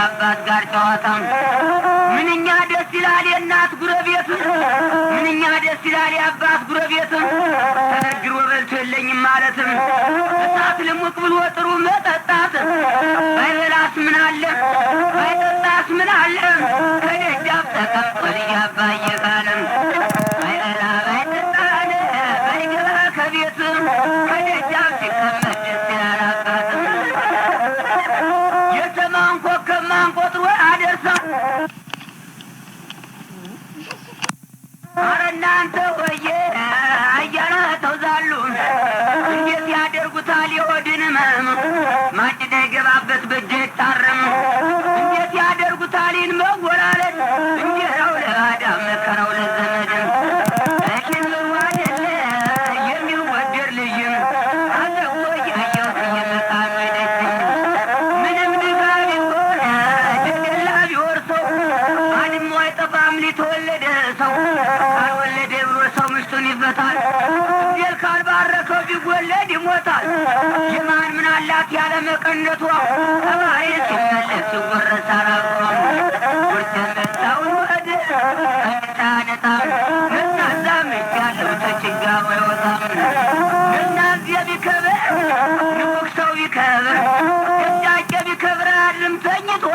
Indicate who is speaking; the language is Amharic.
Speaker 1: አባት ጋር ጨዋታ ምንኛ ደስ ይላል የእናት ጉረቤት ምንኛ ደስ ይላል የአባት ጉረቤት ተነግሮ በልቶ የለኝም ማለትም እሳት ልሙቅ ብሎ ጥሩ መጠጣት ባይበላስ ምን አለ ባይጠጣስ ምን አለ ከደጃፍ ተቀምጦ ልጅ አባዬ ካለም ባይበላ ባይጠጣ አለ ባይገባ ከቤት ከደጃፍ ሲቀመጥ ደስ ይላል አባት የተማን ኮከብ ማን ቆጥሮ አደርሰው ኧረ እናንተ ወየ አያና ተውዛሉ እንዴት ያደርጉታል የሆድን ህመም ማጭድ የገባበት በእጅ ይታረም እንዴት ያደርጉታል ይህን መወላለድ እንጀራው ለባዳም መከራው ለዘመድም እሽምሩ አይደለ የሚወደድ ልጅም አለቆ እያየሁት እየመጣም አይደችም ምንም ድጋፍ ቢሆን ድንገላ ቢወርሰው አድሞ አይጠፋም ሊተወለደ ሰው ካልወለደ ብሎ ሰው ምሽቱን ይፈታል እንዴል ካልባረከው ቢወለድ ይሞታል የማን ምን አላት ያለ መቀነቷ ተባይ ሲመለስ ሲወረስ አላውቀውም ውርደመታውን ወደ ነጣነጣም ነናዛም ያለው ተችጋው አይወጣም ነናዚያ ቢከብር ንጉሥ ሰው ቢከብር ደጃቄ ቢከብር አልም ተኝቶ